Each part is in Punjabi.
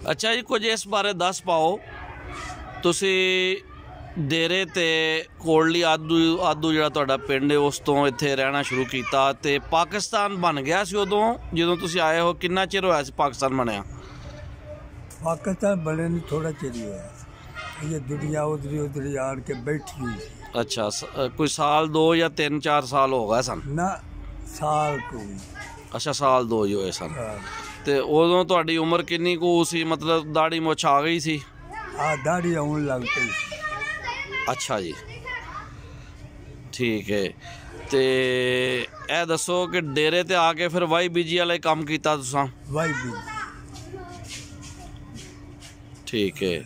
अच्छा जी, कुछ इस बारे दस पाओ तुसी डेरे ते कोटली आदू जिहड़ा तुहाडा पिंड है उस तो इत्थे रहना शुरू कीता ते पाकिस्तान बन गया सी उदों जदों तुसी आए हो? कितना चिर होया सी पाकिस्तान बनया? पाकिस्तान बने नहीं थोड़ा चिर ही होया, ये दुनिया उधरी आन के बैठी हुई थी। अच्छा, कोई साल दो या 3-4 साल हो गए सन ना? साल कोई। अच्छा, साल दो ही होए सन। ते उदों तुहाडी उम्र किन्नी कु सी? मतलब दाढ़ी मुछ आ गई सी? हाँ, दाढ़ी आउन लग पई सी। अच्छा जी, ठीक है। ते ए दसो कि डेरे ते आके फिर वाही बीजी वाला काम कीता तुसां? वाही बीजी, ठीक है।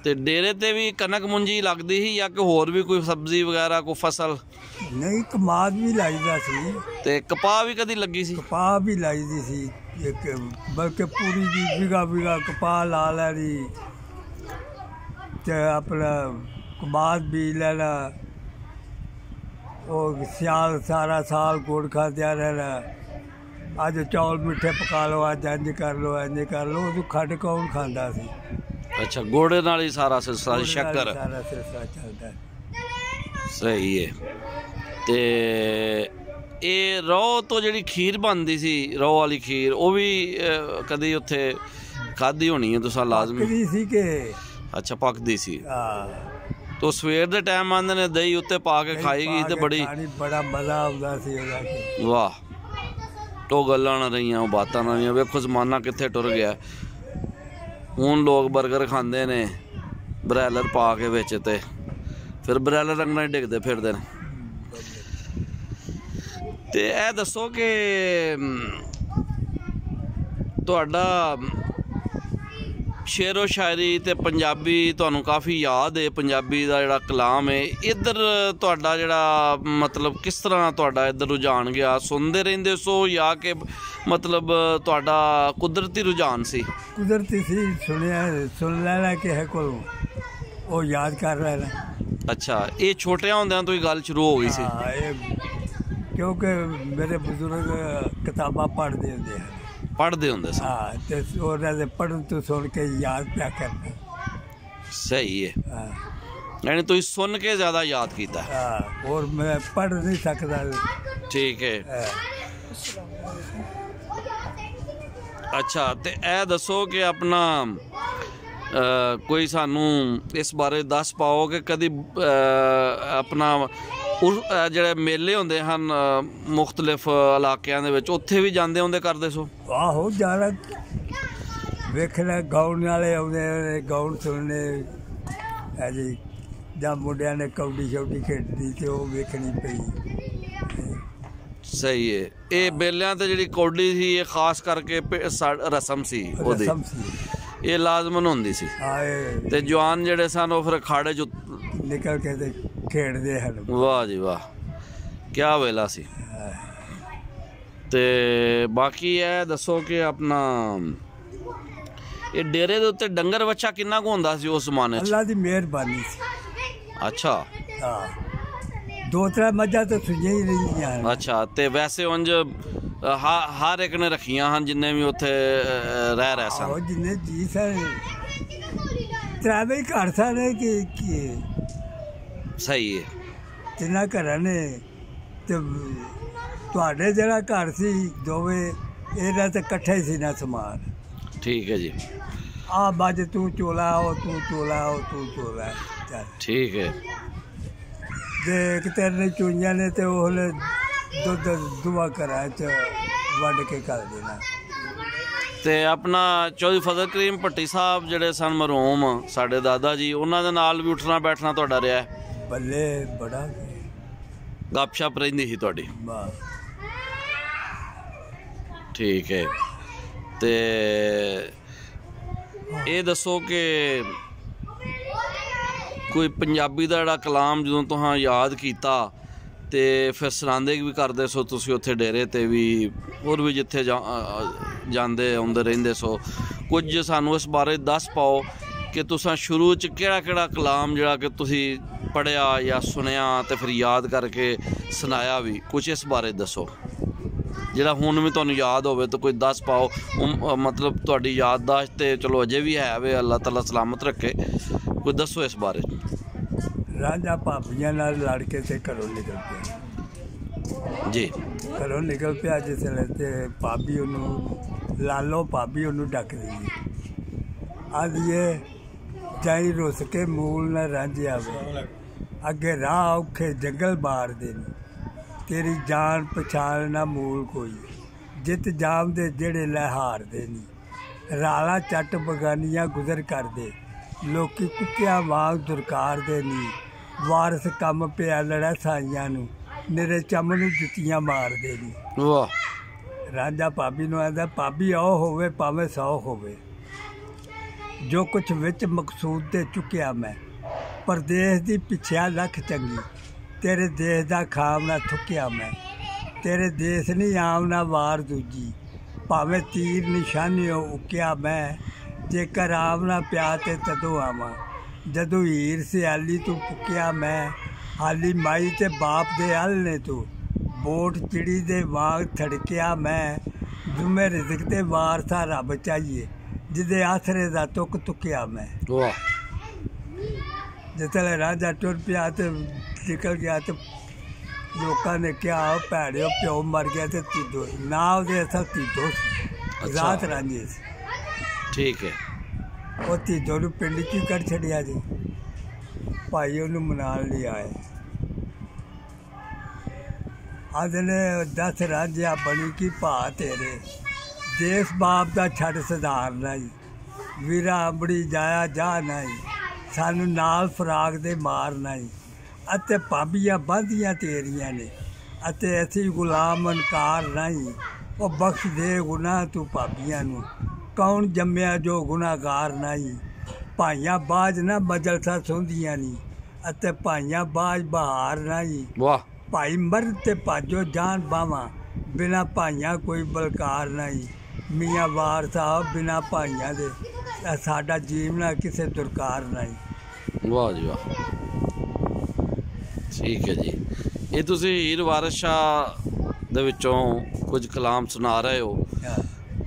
ते डेरे ते भी कनक मुंजी लगदी ही या कि होर भी कोई सब्जी वगैरह कोई फसल? नहीं, कमाद भी लाईदा सी ते कपाह भी कदी लगी सी? कपाह भी लाईदी सी, एक बल्कि पूरी जी बीघा कपाह ला लैनी ते अपना कमाद भी लेना, और सियाल सारा साल गुड़ खाद्या रहना। अज चौल मिठे पका लो, अज इंज कर लो, उदू खड्ड कौन खांदा सी? अच्छा, गुड़ नाल ही सारा सिलसिला, शक्कर सारा सिलसिला चलदा। सही है। ते ये रौह तो जिहड़ी खीर बनदी सी, रौह वाली खीर, वो भी कदी उत्थे खाधी होनी है तुसां लाजमी? पकदी सी के? अच्छा, पकदी सी। हाँ, तो सवेर दे टाइम आंदे ने दही उत्ते पा के खाई गई ते बड़ी बड़ा मजा आउंदा सी ओहदा के। वाह, तो गल्लां ना रहियां, वो बातां ना रहियां। वेखो जमाना कित्थे टुर गया। हुण लोग बर्गर खांदे ने ब्रैलर पा के विच ते फिर ब्रैलर रंगना ही डिगदे फिरदे ने। ते ए दसो कि तुहाडा शेरो शायरी ते पंजाबी तुहानू काफ़ी याद है, पंजाबी दा जिहड़ा कलाम है, इधर तुहाडा जिहड़ा मतलब किस तरह तुहाडा इधर रुझान गया? सुनते रहिंदे सो या कि मतलब तुहाडा कुदरती रुझान सी? कुदरती सी, सुन लेना किसे कोलों, वो याद कर लेना। अच्छा, ये छोटिया होंदियां तो ही गल शुरू हो गई सी? क्योंकि मेरे बुजुर्ग किताबां पढ़ते होंदे हैं, पढ़ते होंदे सन। हाँ, तो पढ़न तो सुन के याद क्या करना। सही है। यानी तुम सुन के ज़्यादा याद कीता है? हाँ, और मैं पढ़ नहीं सकता। ठीक है। अच्छा, तो ए दसो कि अपना कोई सानू इस बारे दस पाओ कि कदी अपना ਜਿਹੜੇ मेले होंदे हन मुख्तलिफ इलाकिਆਂ ਦੇ ਵਿੱਚ ਉੱਥੇ भी ਜਾਂਦੇ ਹੁੰਦੇ ਕਰਦੇ सो? आहो, जाना वेखना, गाउन वाले आउंदे ने, गाउन सुनने है जी, जां मुंडियां ने कौडी शौडी खेडनी ते ओह वेखनी पई। सही है। ये बेलियां ते जिहड़ी कौडी सी, ये खास करके रस्म सी ओहदी, ये लाजमन होंदी सी। ते जवान जिहड़े सन ओह फिर अखाड़े च निकल के ते खेडदे हन। वाह जी वाह, क्या वेला सी। ते बाकी है दसो कि अपना ये डेरे दे उत्ते डंगर बच्चा किन्ना को होंदा सी उस जमाने च? अल्लाह दी मेहरबानी सी। अच्छा, हाँ, 2-3 मज्जां तो सुइयां ही रहियां। अच्छा, ते वैसे उंज हर एक ने रखियां हन जिन्ने भी उत्थे रह सन? जिन्ने जी सन, त्रावे घर सन कि सही है। तिन्ना घरां ने ते तुहाडे जिहड़ा घर सी दोवें, इहदा ते कट्ठे सी ना समान। ठीक है जी। आ बज तू चोला हो, तू चोला हो, तू चोला है। ठीक है। जे एक तेरे चोइयां ने ते ओहले दुध दुआ घरां च वंड के कर देना। ते अपना चौधरी फजल करीम भट्टी साहब जिहड़े सन मरहूम साडे दादा जी, उन्हां दे नाल भी उठना बैठना तुहाडा रहा है? बल्ले बड़ा गपशप रहिंदी सी तुहाडी? ठीक है। ते ये दसो कि कोई पंजाबी दा जिहड़ा कलाम जदों तुहां याद कीता ते फिर सनांदे भी करदे सो तुसीं उत्थे डेरे ते भी, होर भी जिथे जांदे आउंदे रहिंदे सो? कुछ सानू इस बारे दस पाओ कि तुसां शुरू च केड़ा कलाम जिहड़ा कि तुसीं पढ़िया या सुनिया तो फिर याद करके सुनाया भी, कुछ इस बारे दसो। ਜਿਹੜਾ ਹੁਣ ਵੀ ਤੁਹਾਨੂੰ ਯਾਦ ਹੋਵੇ ਤਾਂ ਕੋਈ ਦੱਸ ਪਾਓ। ਮਤਲਬ ਤੁਹਾਡੀ ਯਾਦਦਾਸ਼ਤ ਤੇ ਚਲੋ ਅਜੇ ਵੀ ਹੈ ਵੇ, ਅੱਲਾਹ ਤਾਲਾ ਸਲਾਮਤ ਰੱਖੇ, ਕੋਈ ਦੱਸੋ ਇਸ ਬਾਰੇ। ਰਾਂਝਾ ਭਾਬੀਆਂ ਨਾਲ ਲੜ ਕੇ ਤੇ ਘਰੋਂ ਨਿਕਲ ਪਿਆ ਜੀ। ਘਰੋਂ ਨਿਕਲ ਪਿਆ ਜਿਸ ਵੇਲੇ ਤੇ ਭਾਬੀ ਉਹਨੂੰ ਲਾਲੋ ਭਾਬੀ ਉਹਨੂੰ ਡੱਕਦੀ ਆਦੀਏ ਜਾਈ ਰੁੱਸ ਕੇ ਮੂਲ ਨਾ ਰਾਂਝਿਆ ਵੇ, ਅੱਗੇ ਰਾਹ ਔਖੇ ਜੰਗਲ ਬਾਰਦੇ ਨੇ, ਤੇਰੀ ਜਾਨ ਪਛਾਣ ਨਾ ਮੂਲ ਕੋਈ, ਜਿੱਤ ਜਾਮ ਦੇ ਜਿਹੜੇ ਲੈ ਹਾਰਦੇ ਨੀ, ਰਾਲਾ ਚੱਟ ਬਗਾਨੀਆਂ ਗੁਜ਼ਰ ਕਰਦੇ, ਲੋਕੀ ਕੁੱਤਿਆਂ ਵਾਂਗ ਦੁਰਕਾਰਦੇ ਨੀ, ਵਾਰਸ ਕੰਮ ਪਿਆ ਲੜਾ ਸਾਈਆਂ ਨੂੰ, ਮੇਰੇ ਚੰਮ ਨੂੰ ਜੁੱਤੀਆਂ ਮਾਰਦੇ ਨੀ। ਵਾਹ। ਰਾਂਝਾ ਭਾਬੀ ਨੂੰ ਆਂਦਾ ਭਾਬੀ ਉਹ ਹੋਵੇ ਭਾਵੇਂ 100 ਹੋਵੇ, ਜੋ ਕੁਛ ਵਿੱਚ ਮਕਸੂਦ ਤੇ ਚੁੱਕਿਆ ਮੈਂ, ਪਰਦੇਸ ਦੀ ਪਿੱਛਿਆ ਲੱਖ ਚੰਗੀ, ਤੇਰੇ ਦੇਸ਼ ਦਾ ਖਾਮ ਨਾ ਥੁੱਕਿਆ ਮੈਂ, ਤੇਰੇ ਦੇਸ਼ ਨਹੀਂ ਆਮ ਨਾ ਵਾਰ ਦੂਜੀ, ਭਾਵੇਂ ਤੀਰ ਨਿਸ਼ਾਨੀਓ ਉਕਿਆ ਮੈਂ, ਜੇਕਰ ਆਮ ਨਾ ਪਿਆ ਤੇ ਤਦੋਂ ਆਵਾਂ, ਜਦੋਂ ਹੀਰ ਸਿਆਲੀ ਤੂੰ ਪੁੱਕਿਆ ਮੈਂ, ਹਾਲੀ ਮਾਈ ਤੇ ਬਾਪ ਦੇ ਹਲ ਨੇ ਤੂੰ, ਬੋਟ ਚਿੜੀ ਦੇ ਵਾਂਗ ਥੜਕਿਆ ਮੈਂ, ਜੁਮੇ ਰਿਜ਼ਕ ਤੇ ਵਾਰਸਾ ਰੱਬ ਚਾਹੀਏ, ਜਿਹਦੇ ਆਸਰੇ ਦਾ ਤੁੱਕ ਤੁੱਕਿਆ ਮੈਂ। ਵਾਹ। ਜਿੱਥੇ ਰਾਂਝਾ ਟੁਰ ਪਿਆ ਤੇ ਨਿਕਲ ਗਿਆ ਤੇ ਲੋਕਾਂ ਨੇ ਕਿਹਾ ਭੈੜਿਓ ਪਿਓ ਮਰ ਗਿਆ ਤੇ ਤੀਦੋ ਨਾ, ਉਹਦੇ ਅਸਲ ਤੀਦੋ ਸੀ, ਰਾਤ ਰਾਂਝੇ ਸੀ। ਠੀਕ ਹੈ। ਉਹ ਤੀਦੋ ਨੂੰ ਪਿੰਡ 'ਚ ਹੀ ਕੱਢ ਛੱਡਿਆ ਜੀ, ਭਾਈ ਉਹਨੂੰ ਮਨਾਉਣ ਲਈ ਆਏ, ਆਂਦੇ ਨੇ 10 ਰਾਂਝਿਆ ਬਣੀ ਕੀ ਭਾ ਤੇਰੇ, ਦੇਸ ਬਾਪ ਦਾ ਛੱਡ ਸਧਾਰਨਾ ਜੀ, ਵੀਰਾ ਅੰਬੜੀ ਜਾਇਆ ਜਾ ਨਹੀਂ, ਸਾਨੂੰ ਨਾਲ ਫਰਾਕ ਦੇ ਮਾਰਨਾ ਜੀ, ਅਤੇ ਭਾਬੀਆਂ ਬਾਂਦੀਆਂ ਤੇਰੀਆਂ ਨੇ, ਅਤੇ ਅਸੀਂ ਗੁਲਾਮ ਅਨਕਾਰ ਨਹੀਂ, ਉਹ ਬਖਸ਼ ਦੇ ਗੁਨਾਹ ਤੂੰ ਭਾਬੀਆਂ ਨੂੰ, ਕੌਣ ਜੰਮਿਆ ਜੋ ਗੁਨਾਹਗਾਰ ਨਹੀਂ, ਭਾਈਆਂ ਬਾਜ ਨਾ ਬਜਲਸਾ ਸੁੰਦੀਆਂ ਨਹੀਂ, ਅਤੇ ਭਾਈਆਂ ਬਾਜ ਬਹਾਰ ਨਹੀਂ। ਵਾਹ। ਭਾਈ ਮਰਦ ਤੇ ਭਾਜੋ ਜਾਨ ਬਾਵਾਂ, ਬਿਨਾ ਭਾਈਆਂ ਕੋਈ ਬਲਕਾਰ ਨਹੀਂ, ਮੀਆਂ ਵਾਰ ਸਾਹਿਬ ਬਿਨਾ ਭਾਈਆਂ ਦੇ ਸਾਡਾ ਜੀਵਨਾ ਕਿਸੇ ਦੁਰਕਾਰ ਨਹੀਂ। ਵਾਹ ਜੀ ਵਾਹ। ਠੀਕ ਹੈ ਜੀ। ਇਹ ਤੁਸੀਂ ਹੀਰ ਵਾਰਿਸ ਸ਼ਾਹ ਦੇ ਵਿੱਚੋਂ ਕੁਝ ਕਲਾਮ ਸੁਣਾ ਰਹੇ ਹੋ,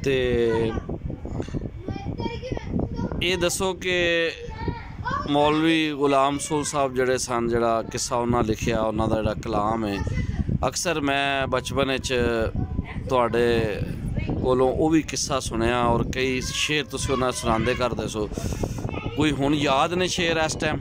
ਤੇ ਇਹ ਦੱਸੋ ਕਿ ਮੌਲਵੀ ਗੁਲਾਮ ਰਸੂਲ ਸਾਹਿਬ ਜਿਹੜੇ ਸਨ, ਜਿਹੜਾ ਕਿੱਸਾ ਉਹਨਾਂ ਲਿਖਿਆ, ਉਹਨਾਂ ਦਾ ਜਿਹੜਾ ਕਲਾਮ ਹੈ, ਅਕਸਰ ਮੈਂ ਬਚਪਨ ਵਿੱਚ ਤੁਹਾਡੇ ਕੋਲੋਂ ਉਹ ਵੀ ਕਿੱਸਾ ਸੁਣਿਆ, ਔਰ ਕਈ ਸ਼ੇਰ ਤੁਸੀਂ ਉਹਨਾਂ ਸੁਣਾਉਂਦੇ ਕਰਦੇ ਸੋ, ਕੋਈ ਹੁਣ ਯਾਦ ਨੇ ਸ਼ੇਰ ਇਸ ਟਾਈਮ?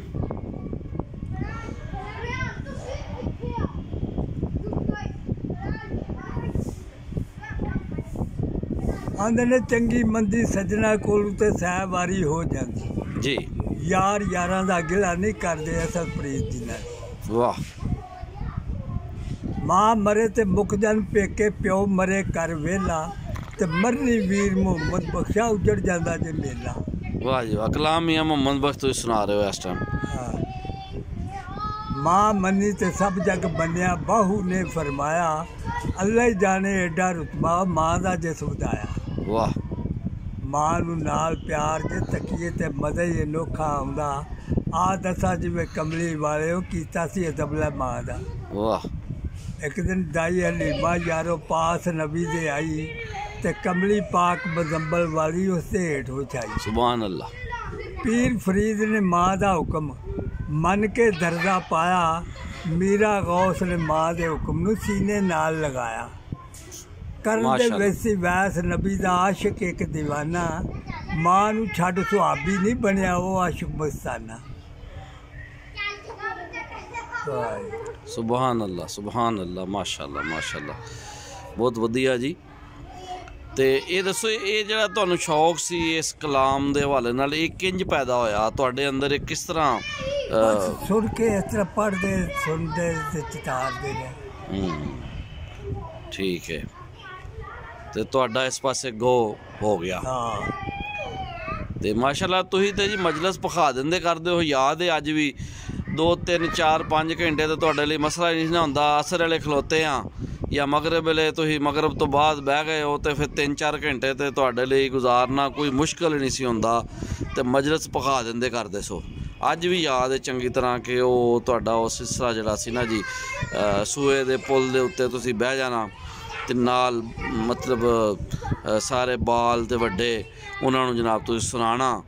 ਆਂਦੇ ਨੇ ਚੰਗੀ ਮੰਦੀ ਸੱਜਣਾ ਕੋਲ ਤੇ ਸਹਿਵਾਰੀ ਹੋ ਜਾਂਦੀ ਜੀ, ਯਾਰ ਯਾਰਾਂ ਦਾ ਗਿਲਾ ਨਹੀਂ ਕਰਦੇ ਅਸਲ ਪ੍ਰੀਤ ਦੀ ਨਾਲ। ਵਾਹ। ਮਾਂ ਮਰੇ ਤੇ ਮੁੱਕ ਜਾਣ ਪੇਕੇ, ਪਿਓ ਮਰੇ ਕਰ ਵੇਲਾ, ਤੇ ਮਰਨੀ ਵੀਰ ਮੁਹੰਮਦ ਬਖਸ਼ਾ ਉਜੜ ਜਾਂਦਾ ਜੇ ਮੇਲਾ। ਵਾਹ ਜੀ ਵਾਹ। ਕਲਾਮ ਮੀਆਂ ਮੁਹੰਮਦ ਬਖਸ਼ ਤੁਸੀਂ ਸੁਣਾ ਰਹੇ ਹੋ ਇਸ ਟਾਈਮ। ਮਾਂ ਮੰਨੀ ਤੇ ਸਭ ਜਗ ਬੰਨਿਆ, ਬਾਹੂ ਨੇ ਫਰਮਾਇਆ, ਅੱਲਾ ਹੀ ਜਾਣੇ ਐਡਾ ਰੁਤਬਾ ਮਾਂ ਦਾ ਜਿਸ ਵਧਾਇਆ। ਵਾਹ। ਮਾਂ ਨੂੰ ਨਾਲ ਪਿਆਰ ਜੇ ਤਕੀਏ ਤੇ ਮਜ਼ਾ ਹੀ ਅਨੋਖਾ ਆਉਂਦਾ, ਆ ਦੱਸਾਂ ਜਿਵੇਂ ਕਮਲੀ ਵਾਲਿਓ ਕੀਤਾ ਸੀ ਅਦਬਲਾ ਮਾਂ ਦਾ। ਵਾਹ। ਇੱਕ ਦਿਨ ਦਾਈ ਹਲੀਮਾ ਯਾਰੋ ਪਾਸ ਨਬੀ ਦੇ ਆਈ, ਤੇ ਕਮਲੀ ਪਾਕ ਮਜ਼ੰਬਲ ਵਾਲੀ ਉਸ ਦੇ ਹੇਠ ਵਿਛਾਈ। ਸੁਭਾਨ ਅੱਲਾ। ਪੀਰ ਫਰੀਦ ਨੇ ਮਾਂ ਦਾ ਹੁਕਮ ਮੰਨ ਕੇ ਦਰਦਾ ਪਾਇਆ, ਮੀਰਾ ਗੌਸ ਨੇ ਮਾਂ ਦੇ ਹੁਕਮ ਨੂੰ ਸੀਨੇ ਨਾਲ ਲਗਾਇਆ। ਕਰਨ ਦੇ ਵੈਸੀ ਵੈਸ ਨਬੀ ਦਾ ਆਸ਼ਿਕ ਇੱਕ ਦੀਵਾਨਾ, ਮਾਂ ਨੂੰ ਛੱਡ ਸੁਹਾਬੀ ਨਹੀਂ ਬਣਿਆ ਉਹ ਆਸ਼ਿਕ ਮਸਤਾਨਾ। ਸੁਭਾਨ ਅੱਲਾ, ਸੁਭਾਨ ਅੱਲਾ, ਮਾਸ਼ਾ ਅੱਲਾ, ਮਾਸ਼ਾ ਅੱਲਾ, ਬਹੁਤ ਵਧੀਆ ਜੀ। ਤੇ ਇਹ ਦੱਸੋ, ਇਹ ਜਿਹੜਾ ਤੁਹਾਨੂੰ ਸ਼ੌਕ ਸੀ ਇਸ ਕਲਾਮ ਦੇ ਹਵਾਲੇ ਨਾਲ, ਇਹ ਕਿੰਜ ਪੈਦਾ ਹੋਇਆ ਤੁਹਾਡੇ ਅੰਦਰ? ਇਹ ਕਿਸ ਤਰ੍ਹਾਂ ਸੁਣ ਕੇ ਇਸ ਤਰ੍ਹਾਂ ਪੜ੍ਹਦੇ ਸੁਣਦੇ ਤੇ ਚਿਤਾਰਦੇ ਨੇ। ਠੀਕ ਹੈ। ਤੇ ਤੁਹਾਡਾ ਇਸ ਪਾਸੇ ਗੋ ਹੋ ਗਿਆ। ਹਾਂ। ਤੇ ਮਾਸ਼ਾਅੱਲਾ ਤੁਸੀਂ ਤੇ ਜੀ ਮਜਲਿਸ ਪਖਾ ਦਿੰਦੇ ਕਰਦੇ ਹੋ। ਯਾਦ ਹੈ ਅੱਜ ਵੀ 2 3 4 5 ਘੰਟੇ ਤਾਂ ਤੁਹਾਡੇ ਲਈ ਮਸਲਾ ਨਹੀਂ ਨਾ ਹੁੰਦਾ। ਅਸਰ ਵੇਲੇ ਖਲੋਤੇ ਹਾਂ ਜਾਂ ਮਗਰਬ ਵੇਲੇ ਤੁਸੀਂ ਮਗਰਬ ਤੋਂ ਬਾਅਦ ਬਹਿ ਗਏ ਹੋ, ਤੇ ਫਿਰ 3 4 ਘੰਟੇ ਤੇ ਤੁਹਾਡੇ ਲਈ ਗੁਜ਼ਾਰਨਾ ਕੋਈ ਮੁਸ਼ਕਿਲ ਨਹੀਂ ਸੀ ਹੁੰਦਾ, ਤੇ ਮਜਲਿਸ ਪਖਾ ਦਿੰਦੇ ਕਰਦੇ ਸੋ। ਅੱਜ ਵੀ ਯਾਦ ਹੈ ਚੰਗੀ ਤਰ੍ਹਾਂ ਕਿ ਉਹ ਤੁਹਾਡਾ ਉਹ ਸਿਲਸਿਲਾ ਜਿਹੜਾ ਸੀ ਨਾ ਜੀ, ਸੂਏ ਦੇ ਪੁੱਲ ਦੇ ਉੱਤੇ ਤੁਸੀਂ ਬਹਿ ਜਾਣਾ, ਤੇ ਨਾਲ ਮਤਲਬ ਸਾਰੇ ਬਾਲ ਤੇ ਵੱਡੇ ਉਹਨਾਂ ਨੂੰ ਜਨਾਬ ਤੁਸੀਂ ਸੁਣਾਉਣਾ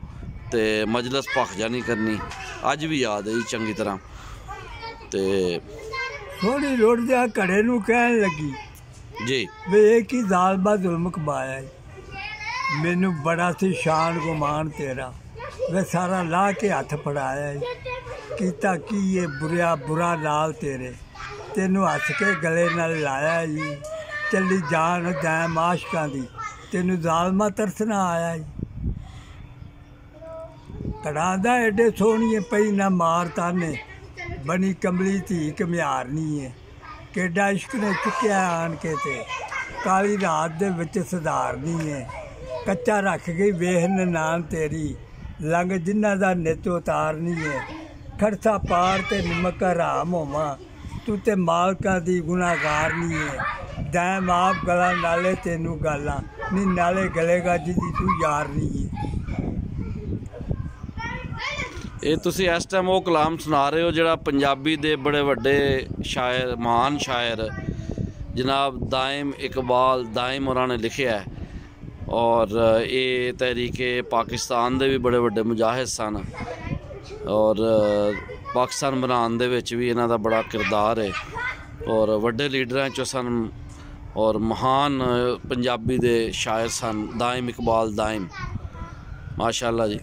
ਤੇ ਮਜਲਿਸ ਭਖਜਾ ਨਹੀਂ ਕਰਨੀ। ਅੱਜ ਵੀ ਯਾਦ ਹੈ ਜੀ ਚੰਗੀ ਤਰ੍ਹਾਂ। ਤੇ ਥੋੜੀ ਰੁੜ ਜਾ ਘੜੇ ਨੂੰ ਕਹਿਣ ਲੱਗੀ ਜੀ ਵੇ ਇਹ ਕੀ ਜ਼ਾਲਮਾ ਜ਼ੁਲਮ ਕਮਾਇਆ, ਮੈਨੂੰ ਬੜਾ ਸੀ ਸ਼ਾਨ ਗੁਮਾਨ ਤੇਰਾ, ਵੇ ਸਾਰਾ ਲਾ ਕੇ ਹੱਥ ਫੜਾਇਆ ਕੀਤਾ ਕੀ ਇਹ ਬੁਰਾ ਨਾਲ ਤੇਰੇ, ਤੈਨੂੰ ਹੱਸ ਕੇ ਗਲੇ ਨਾਲ ਲਾਇਆ ਜੀ, ਚੱਲੀ ਜਾਨ ਦੈਮ ਆਸ਼ਕਾਂ ਦੀ, ਤੈਨੂੰ ਜ਼ਾਲਮਾ ਤਰਸ ਨਾ ਆਇਆ ਜੀ। ਕੜਾਂਦਾ ਐਡੇ ਸੋਹਣੀਏ ਪਈ ਨਾ ਮਾਰ ਤਾਨੇ, ਬਣੀ ਕਮਲੀ ਧੀ ਘੁਮਿਆਰਨੀ ਹੈ, ਕਿੱਡਾ ਇਸ਼ਕ ਨੇ ਚੁੱਕਿਆ ਆਣ ਕੇ ਤੇ ਕਾਲੀ ਰਾਤ ਦੇ ਵਿੱਚ ਸਧਾਰਨੀ ਹੈ, ਕੱਚਾ ਰੱਖ ਗਈ ਵੇਖ ਨਨਾਣ ਤੇਰੀ, ਲੰਘ ਜਿਨ੍ਹਾਂ ਦਾ ਨਿੱਤ ਉਤਾਰਨੀ ਹੈ, ਖੜਸਾ ਪਾਰ ਤੇ ਨਿਮਕ ਹਰਾਮ ਹੋਵਾਂ, ਤੂੰ ਤੇ ਮਾਲਕਾਂ ਦੀ ਗੁਨਾਹਗਾਰਨੀ ਹੈ, ਦੈਮ ਆਪ ਗਲਾ ਨਾਲੇ ਤੈਨੂੰ ਗਾਲਾਂ ਨੀ ਨਾਲੇ ਗਲੇਗਾ ਜਿਹਦੀ ਤੂੰ ਯਾਰਨੀ ਹੈ। ਇਹ ਤੁਸੀਂ ਇਸ ਟਾਈਮ ਉਹ ਕਲਾਮ ਸੁਣਾ ਰਹੇ ਹੋ ਜਿਹੜਾ ਪੰਜਾਬੀ ਦੇ ਬੜੇ ਵੱਡੇ ਸ਼ਾਇਰ, ਮਹਾਨ ਸ਼ਾਇਰ ਜਨਾਬ ਦਾਇਮ ਇਕਬਾਲ ਦਾਇਮ ਹੋਰਾਂ ਨੇ ਲਿਖਿਆ ਹੈ। ਔਰ ਇਹ ਤਹਿਰੀਕੇ ਪਾਕਿਸਤਾਨ ਦੇ ਵੀ ਬੜੇ ਵੱਡੇ ਮੁਜਾਹਿਦ ਸਨ ਔਰ ਪਾਕਿਸਤਾਨ ਬਣਾਉਣ ਦੇ ਵਿੱਚ ਵੀ ਇਹਨਾਂ ਦਾ ਬੜਾ ਕਿਰਦਾਰ ਹੈ ਔਰ ਵੱਡੇ ਲੀਡਰਾਂ 'ਚੋਂ ਸਨ ਔਰ ਮਹਾਨ ਪੰਜਾਬੀ ਦੇ ਸ਼ਾਇਰ ਸਨ ਦਾਇਮ ਇਕਬਾਲ ਦਾਇਮ, ਮਾਸ਼ਾ ਅੱਲਾ ਜੀ।